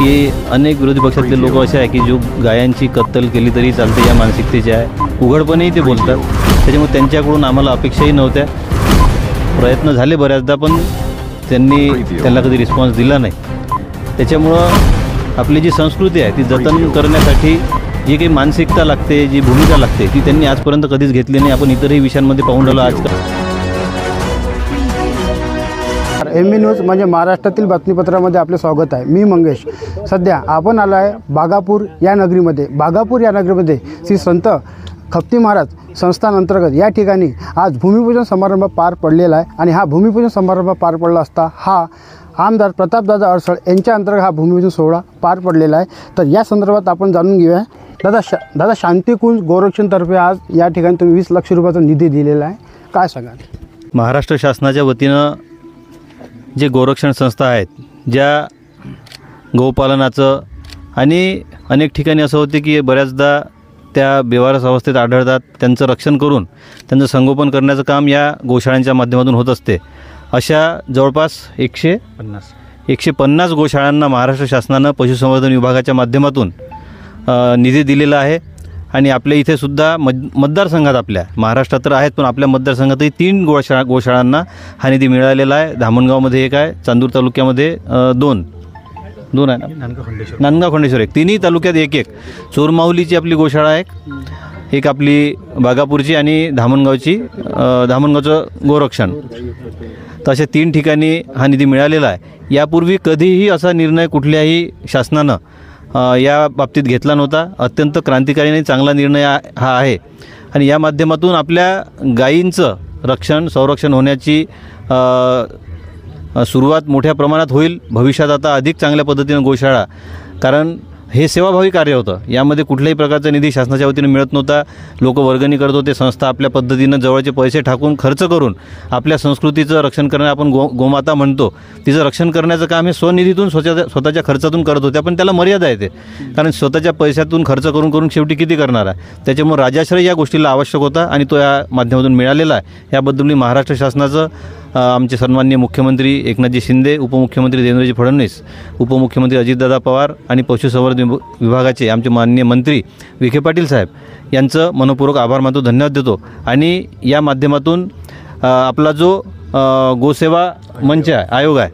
की अनेक विरोधी पक्षातले लोक असे आहे की जो गायांची कत्तल केली तरी चालते या मानसिकतेचे आहे, उघडपणेही ते बोलतात. त्याच्यामुळे त्यांच्याकडून आम्हाला अपेक्षाही नव्हत्या. प्रयत्न झाले बऱ्याचदा, पण त्यांना कधी रिस्पॉन्स दिला नाही. त्याच्यामुळं आपली जी संस्कृती आहे ती जतन करण्यासाठी जी काही मानसिकता लागते, जी भूमिका लागते, ती त्यांनी आजपर्यंत कधीच घेतली नाही. आपण इतरही विषयांमध्ये पाहून राहिलो आजकाल. MB न्यूज म्हणजे महाराष्ट्रातील बातमीपत्रामध्ये आपले स्वागत आहे. मी मंगेश. सध्या आपण आलो आहे बागापूर या नगरीमध्ये. बागापूर या नगरीमध्ये श्री संत खपती महाराज संस्थान अंतर्गत या ठिकाणी आज भूमिपूजन समारंभ पार पडलेला आहे. आणि हा भूमिपूजन समारंभ पार पडला असता हा आमदार प्रतापदादा अडसळ यांच्या अंतर्गत हा भूमिपूजन सोहळा पार पडलेला आहे. तर या संदर्भात आपण जाणून घेऊया. दादा शांतिकुंज गोरक्षणतर्फे आज या ठिकाणी तुम्ही 20 लाख रुपयाचा निधी दिलेला आहे, काय सांगाल? महाराष्ट्र शासनाच्या वतीनं जे गोरक्षण संस्था आहेत, ज्या गोपालनाचं आणि अनेक ठिकाणी असं होते की बऱ्याचदा त्या बेवारस अवस्थेत आढळतात, त्यांचं रक्षण करून त्यांचं संगोपन करण्याचं काम या गोशाळांच्या माध्यमातून होत असते. अशा जवळपास 150 गोशाळांना महाराष्ट्र शासनानं पशुसंवर्धन विभागाच्या माध्यमातून निधी दिलेला आहे. आणि आपल्या इथे सुद्धा मतदारसंघात, आपल्या महाराष्ट्रात तर आहेत पण आपल्या मतदारसंघातही 3 गोशाळांना हा निधी मिळालेला आहे. धामणगावमध्ये एक आहे, चांदूर तालुक्यामध्ये दोन आहे ना, नांदगाव खंडेश्वर एक, तिन्ही तालुक्यात एक. चोरमाहुलीची आपली गोशाळा आहे एक, आपली बागापूरची आणि धामणगावचं गोरक्षण. तर अशा 3 ठिकाणी हा निधी मिळालेला आहे. यापूर्वी कधीही असा निर्णय कुठल्याही शासनानं या बाबतीत घेतला नव्हता. अत्यंत क्रांतिकारी आणि चांगला निर्णय हा आहे. आणि या माध्यमातून आपल्या गायींचं संरक्षण होण्याची सुरुवात मोठ्या प्रमाणात होईल. भविष्यात आता अधिक चांगल्या पद्धतीनं गोशाळा, कारण हे सेवाभावी कार्य होतं. यामध्ये कुठल्याही प्रकारचा निधी शासनाच्या वतीनं मिळत नव्हता. लोक वर्गणी करत होते. संस्था आपल्या पद्धतीनं जवळचे पैसे टाकून खर्च करून आपल्या संस्कृतीचं रक्षण करणे, आपण गोमाता म्हणतो, तिचं रक्षण करण्याचं काम हे स्वनिधीतून स्वतःच्या खर्चातून करत होते. पण त्याला मर्यादा येते, कारण स्वतःच्या पैशातून खर्च करून शेवटी किती करणार आहे. त्याच्यामुळे राजाश्रय या गोष्टीला आवश्यक होता आणि तो या माध्यमातून मिळालेला आहे. याबद्दल मी महाराष्ट्र शासनाचं, आमचे सन्माननीय मुख्यमंत्री एकनाथजी शिंदे, उपमुख्यमंत्री देवेंद्रजी फडणवीस, उपमुख्यमंत्री अजितदादा पवार आणि पशुसंवर्धन विभागाचे आमचे माननीय मंत्री विखे पाटील साहेब यांचं मनपूर्वक आभार मानतो, धन्यवाद देतो. आणि या माध्यमातून आपला जो गोसेवा मंच आहे, आयोग आहे,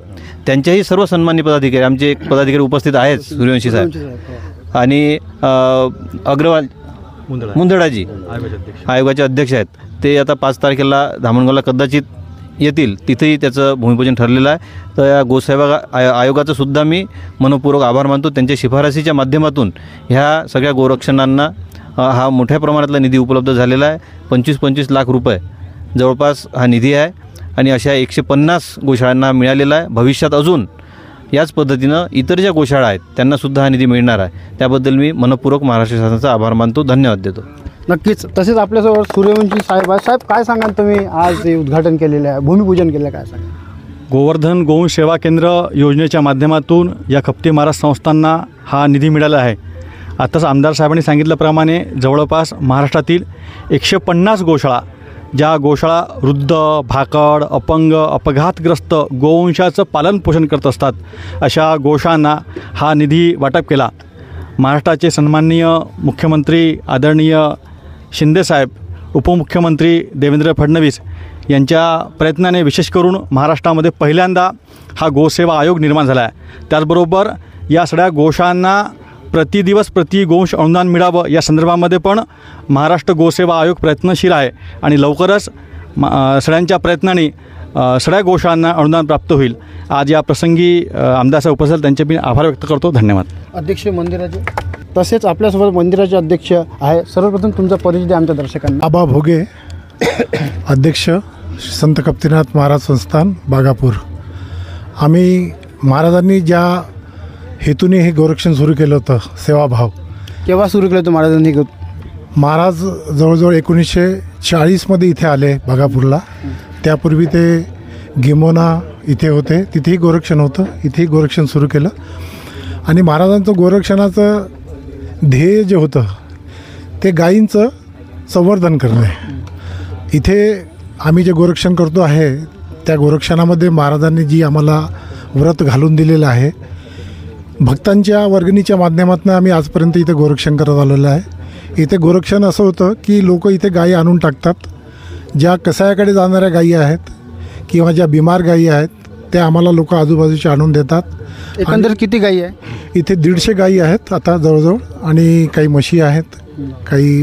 त्यांच्याही सर्व सन्माननीय पदाधिकारी, आमचे पदाधिकारी उपस्थित आहेत, सूर्यवंशी साहेब आणि अग्रवाल मुंदडाजी आयोगाचे अध्यक्ष आहेत. ते आता 5 तारखेला धामणगावला कदाचित येतील, तिथेही त्याचं भूमिपूजन ठरलेलं आहे. तर या गोसेवा आयोगाचं सुद्धा मी मनपूर्वक आभार मानतो. त्यांच्या शिफारसीच्या माध्यमातून ह्या सगळ्या गोरक्षणांना हा मोठ्या प्रमाणातला निधी उपलब्ध झालेला आहे. 25 लाख रुपये जवळपास हा निधी आहे आणि अशा 150 गोशाळांना मिळालेला आहे. भविष्यात अजून याच पद्धतीनं इतर ज्या गोशाळा आहेत त्यांनासुद्धा हा निधी मिळणार आहे. त्याबद्दल मी मनपूर्वक महाराष्ट्र शासनाचा आभार मानतो, धन्यवाद देतो. नक्कीच. तसेच आपल्यासोबत सूर्यवंशी साहेब आहे. साहेब, काय सांगाल तुम्ही आज हे उद्घाटन केलेलं आहे, भूमिपूजन केलं, काय सांगा? गोवर्धन गोवंश सेवा केंद्र योजनेच्या माध्यमातून या खपती महाराज संस्थांना हा निधी मिळाला आहे. आताच आमदार साहेबांनी सांगितल्याप्रमाणे जवळपास महाराष्ट्रातील 150 गोशाळा, ज्या गोशाळा वृद्ध, भाकड, अपंग, अपघातग्रस्त गोवंशाचं पालनपोषण करत असतात, अशा गोशाळांना हा निधी वाटप केला. महाराष्ट्राचे सन्माननीय मुख्यमंत्री आदरणीय शिंदेसाहेब, उपमुख्यमंत्री देवेंद्र फडणवीस यांच्या प्रयत्नाने विशेष करून महाराष्ट्रामध्ये पहिल्यांदा हा गोसेवा आयोग निर्माण झाला आहे. त्याचबरोबर या सगळ्या गोशाळांना प्रतिदिवस प्रति गोवंश अनुदान मिळावं या संदर्भामध्ये पण महाराष्ट्र गोसेवा आयोग प्रयत्नशील आहे आणि लवकरच सगळ्यांच्या प्रयत्नांनी सगळ्या गोशाळांना अनुदान प्राप्त होईल. आज या प्रसंगी आमदार साहेब उपस्थित, त्यांचे मी आभार व्यक्त करतो, धन्यवाद. अध्यक्ष मंदिराचे, तसेच आपल्यासोबत मंदिराचे अध्यक्ष आहे. सर्वप्रथम तुमचा परिचय द्या आमच्या दर्शकांना. आबा भोगे, अध्यक्ष संत खपतीनाथ महाराज संस्थान बागापूर. आम्ही महाराजांनी ज्या हेतूने हे गोरक्षण सुरू केलं होतं, सेवाभाव, केव्हा सुरू केलं होतं महाराजांनी? महाराज जवळजवळ 1940मध्ये इथे आले बागापूरला. त्यापूर्वी ते गिमोना इथे होते, तिथेही गोरक्षण होतं, इथेही गोरक्षण सुरू केलं. आणि महाराजांचं गोरक्षणाचं ध्येय जे होतं ते गायींचं संवर्धन करणे. इथे आम्ही जे गोरक्षण करतो आहे त्या गोरक्षणामध्ये महाराजांनी जी आम्हाला व्रत घालून दिलेलं आहे भक्तांच्या वर्गणीच्या माध्यमातून आम्ही आजपर्यंत इथे गोरक्षण करत आलेलं आहे. इथे गोरक्षण असं होतं की लोक इथे गायी आणून टाकतात. ज्या कसायाकडे जाणाऱ्या गायी आहेत किंवा ज्या बिमार गायी आहेत त्या आम्हाला लोक आजूबाजूचे आणून देतात. एकंदर किती गायी आहे? इथे 150 गायी आहेत आता जवळजवळ, आणि काही म्हशी आहेत, काही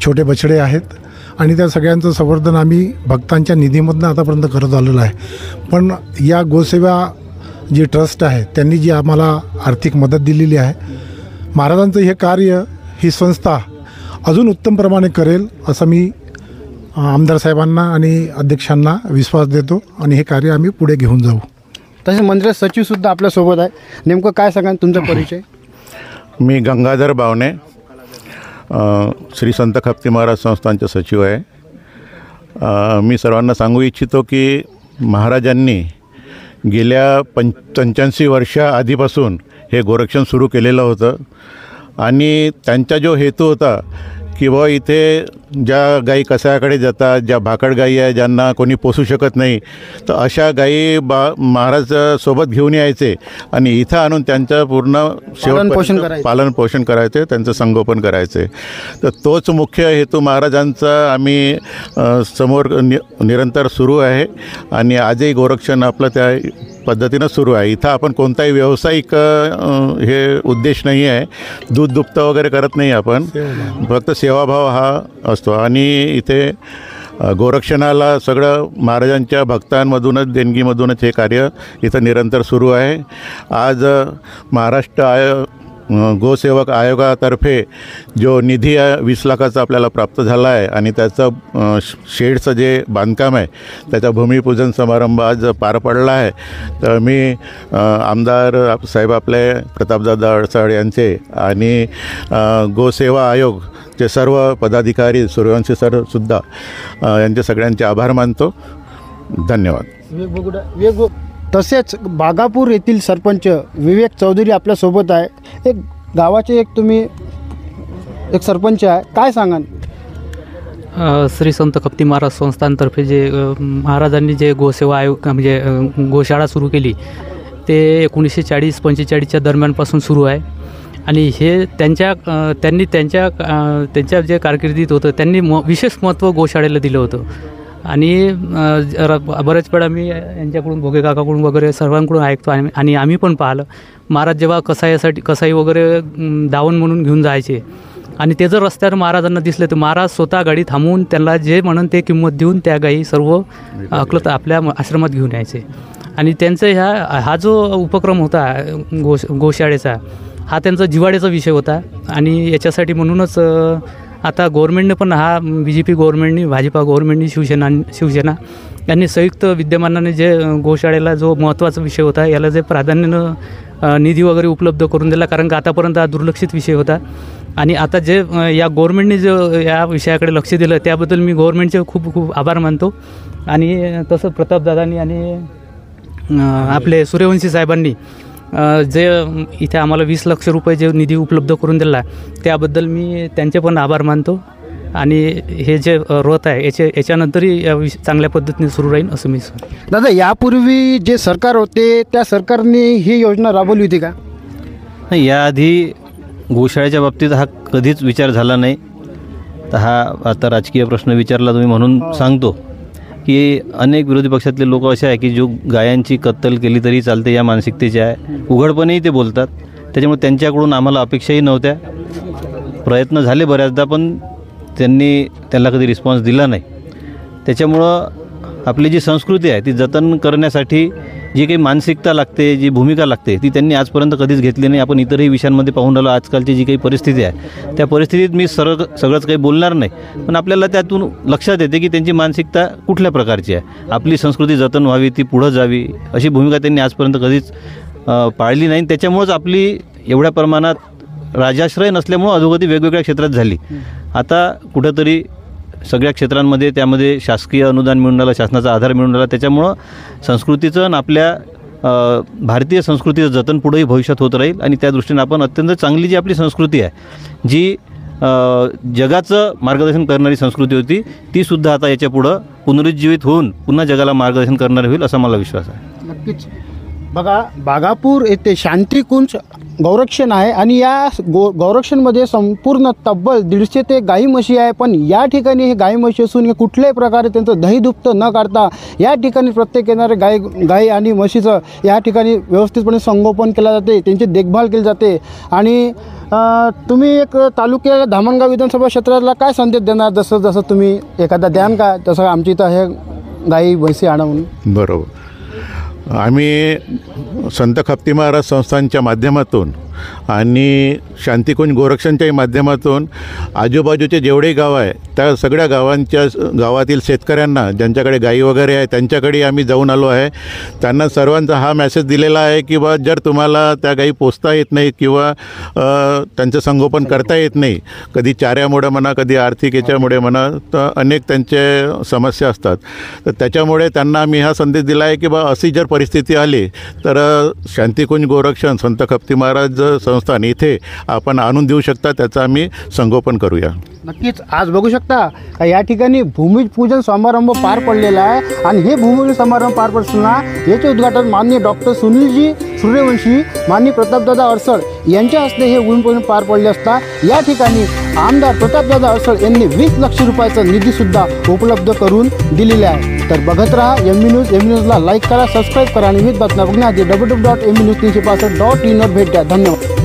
छोटे बछडे आहेत, आणि त्या सगळ्यांचं संवर्धन आम्ही भक्तांच्या निधीमधून आतापर्यंत करत आलेलं आहे. पण या गोसेवा जी ट्रस्ट आहे त्यांनी जी आम्हाला आर्थिक मदत दिलेली आहे, महाराजांचं हे कार्य ही संस्था अजून उत्तमप्रमाणे करेल असं मी आमदार साहेबांना आणि अध्यक्षांना विश्वास देतो, आणि हे कार्य आम्ही पुढे घेऊन जाऊ. तसेच मंदिर सचिवसुद्धा आपल्यासोबत आहे. नेमकं काय सांगा तुमचा परिचय? मी गंगाधर बावणे, श्री संत खप्ती महाराज संस्थानचे सचिव आहे. मी सर्वांना सांगू इच्छितो की महाराजांनी गेल्या 85 वर्षा आधीपासून हे गोरक्षण सुरू केलेलं होतं, आणि त्यांचा जो हेतू होता की बुवा इथे ज्या गायी कसायाकडे जातात, ज्या भाकड गायी आहे ज्यांना कोणी पोसू शकत नाही, तर अशा गायी महाराज सोबत घेऊन यायचे आणि इथं आणून त्यांचं पूर्ण पालन पोषण करायचे, त्यांचं संगोपन करायचे. तर तोच मुख्य हेतू महाराजांचा आम्ही समोर निरंतर सुरू आहे, आणि आजही गोरक्षण आपलं त्या पद्धतीनं सुरू आहे. इथं आपण कोणताही व्यावसायिक हे उद्देश नाही आहे, दूध दुभतं वगैरे करत नाही आपण, फक्त सेवाभाव हा असतो. आणि इथे गोरक्षणाला सगळं महाराजांच्या भक्तांमधूनच देणगीमधूनच हे कार्य इथं निरंतर सुरू आहे. आज महाराष्ट्र गोसेवक आयोगातर्फे जो निधी 20 लाखाचा आपल्याला प्राप्त झाला आहे, आणि त्याचं शेडचं जे बांधकाम आहे त्याचा भूमिपूजन समारंभ आज पार पडला आहे. तर मी आमदार साहेब आपले प्रतापदादा अडसाळ यांचे आणि गोसेवा आयोग चे सर्व पदाधिकारी, सूर्यवंशी सरसुद्धा यांचे सगळ्यांचे आभार मानतो. धन्यवाद. तसेच बागापूर येथील सरपंच विवेक चौधरी आपल्यासोबत आहे. एक गावाचे तुम्ही एक सरपंच आहे, काय सांगाल? श्री संत खप्ती महाराज संस्थानतर्फे जे महाराजांनी जे गोसेवा आयोग म्हणजे गोशाळा सुरू केली ते 1940-45च्या दरम्यानपासून सुरू आहे. आणि हे त्यांनी त्यांच्या जे कारकिर्दीत होतं त्यांनी विशेष महत्त्व गोशाळेला दिलं होतं. आणि बऱ्याच वेळा मी यांच्याकडून भोगे काकाकडून वगैरे सर्वांकडून ऐकतो, आणि आम्ही पण पाहिलं महाराज जेव्हा कसाई वगैरे दावण म्हणून घेऊन जायचे, आणि ते जर रस्त्यावर महाराजांना दिसले तर महाराज स्वतः गाडी थांबवून त्यांना जे म्हणून ते किंमत देऊन त्या गाई सर्व आपल्या आश्रमात घेऊन यायचे. आणि त्यांचं हा जो उपक्रम होता गोशाळेचा, हा त्यांचा जिव्हाळ्याचा विषय होता. आणि याच्यासाठी म्हणूनच आता गव्हर्नमेंटने पण हा BJP गव्हर्नमेंटनी, भाजपा गव्हर्नमेंटनी, शिवसेना यांनी संयुक्त विद्यमानाने जे गोशाळेला जो महत्त्वाचा विषय होता याला जे प्राधान्यानं निधी वगैरे उपलब्ध करून दिला, कारण का आतापर्यंत हा दुर्लक्षित विषय होता. आणि आता जे या गव्हर्नमेंटने जो या विषयाकडे लक्ष दिलं त्याबद्दल मी गव्हर्नमेंटचे खूप खूप आभार मानतो. आणि तसं प्रतापदादांनी आणि आपले सूर्यवंशी साहेबांनी जे इथे आम्हाला 20 लाख रुपये जे निधी उपलब्ध करून दिला त्याबद्दल मी त्यांचे पण आभार मानतो. आणि हे जे रथ आहे याच्यानंतरही चांगल्या पद्धतीने सुरू राहील असं मी दादा, यापूर्वी जे सरकार होते त्या सरकारने ही योजना राबवली होती का? नाही, याआधी गोशाळेच्या बाबतीत हा कधीच विचार झाला नाही. तर हा आता राजकीय प्रश्न विचारला तुम्ही म्हणून सांगतो की अनेक विरोधी पक्षातले लोक असे आहे की जो गायांची कत्तल केली तरी चालते या मानसिकतेचे आहे. उघडपणेही ते बोलतात. त्याच्यामुळे त्यांच्याकडून आम्हाला अपेक्षाही नव्हत्या. प्रयत्न झाले बऱ्याचदा, पण त्यांना कधी रिस्पॉन्स दिला नाही. त्याच्यामुळं आपली जी संस्कृती आहे ती जतन करण्यासाठी जी काही मानसिकता लागते, जी भूमिका लागते ती त्यांनी आजपर्यंत कधीच घेतली नाही. आपण इतरही विषयांमध्ये पाहून राहिलो. आजकालची जी काही परिस्थिती आहे त्या परिस्थितीत मी सगळंच काही बोलणार नाही, पण आपल्याला त्यातून लक्षात येते की त्यांची मानसिकता कुठल्या प्रकारची आहे. आपली संस्कृती जतन व्हावी, ती पुढं जावी अशी भूमिका त्यांनी आजपर्यंत कधीच पाळली नाही. त्याच्यामुळंच आपली एवढ्या प्रमाणात राजाश्रय नसल्यामुळं अधोगती वेगवेगळ्या क्षेत्रात झाली. आता कुठंतरी सगळ्या क्षेत्रांमध्ये त्यामध्ये शासकीय अनुदान मिळून राहिलं, शासनाचा आधार मिळून राहिला. त्याच्यामुळं संस्कृतीचं आणि आपल्या भारतीय संस्कृतीचं जतन पुढेही भविष्यात होत राहील. आणि त्या दृष्टीने आपण अत्यंत चांगली जी आपली संस्कृती आहे, जी जगाचं मार्गदर्शन करणारी संस्कृती होती, तीसुद्धा आता याच्या पुढं पुनरुज्जीवित होऊन पुन्हा जगाला मार्गदर्शन करणारी होईल असा मला विश्वास आहे. नक्कीच. बघा, बागापूर येथे शांतिकुंज गौरक्षण आहे आणि या गौरक्षणमध्ये संपूर्ण तब्बल 150 ते गाई म्हशी आहे. पण या ठिकाणी हे गाई म्हशी असून हे कुठल्याही प्रकारे त्यांचं दही दुभतं न काढता या ठिकाणी प्रत्येक येणारे गाई आणि म्हशीचं या ठिकाणी व्यवस्थितपणे संगोपन केलं जाते, त्यांची देखभाल केली जाते. आणि तुम्ही एक तालुक्याला धामणगाव विधानसभा क्षेत्राला काय संदेश देणार, जसं जसं तुम्ही एखादा द्यान का, जसं आमच्या इथं हे गाई म्हशी आणून? बरोबर. आम्ही संत खप्ती महाराज संस्थांच्या माध्यमातून आणि शांतिकुंज गोरक्षणच्याही माध्यमातून आजूबाजूचे जेवढे गाव आहे त्या सगळ्या गावातील शेतकऱ्यांना ज्यांच्याकडे गाई वगैरे आहे त्यांच्याकडे आम्ही जाऊन आलो आहे. त्यांना सर्वांचा हा मेसेज दिलेला आहे की बा जर तुम्हाला त्या गाई पोसता येत नाही किंवा त्यांचं संगोपन करता येत नाही, कधी चाऱ्यामुळे म्हणा, कधी आर्थिक याच्यामुळे म्हणा, तर अनेक त्यांचे समस्या असतात. तर त्याच्यामुळे त्यांना आम्ही हा संदेश दिला आहे की बा अशी जर परिस्थिती आली तर शांतिकुंज गोरक्षण संत खप्ती महाराज संस्थान इथे आपण आणून देऊ शकता, त्याचं आम्ही संगोपन करूया. नक्कीच आज बघू शकता या ठिकाणी भूमिपूजन समारंभ पार पडलेला आहे आणि हे भूमिपूजन समारंभ पार पडताना याचे उद्घाटन माननीय डॉक्टर सुनीलजी सूर्यवंशी, माननीय प्रतापदादा अडसळ यांच्या हस्ते हे भूमिपूजन पार पडले असता या ठिकाणी आमदार प्रतापदादा अडसळ यांनी 20 लाख रुपयाचा निधीसुद्धा उपलब्ध करून दिलेला आहे. तर बघत राहा MB न्यूज. MB न्यूजला लाईक करा, सबस्क्राईब करा आणि विविध बातम्या बघण्याआधी www.mbnews365.in वर भेट द्या. धन्यवाद.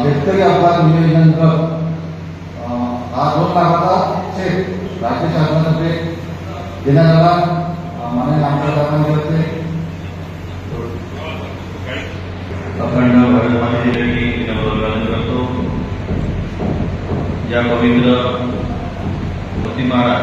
शेतकरी अपघात नियोजन हा 2 लाखाचा चेक राज्य शासनातर्फे देण्यात आला. माननीय आमदार साहेबांचे अखंड भारत मातेचे मी अभिवादन करतो. या पवित्र खप्ती महाराज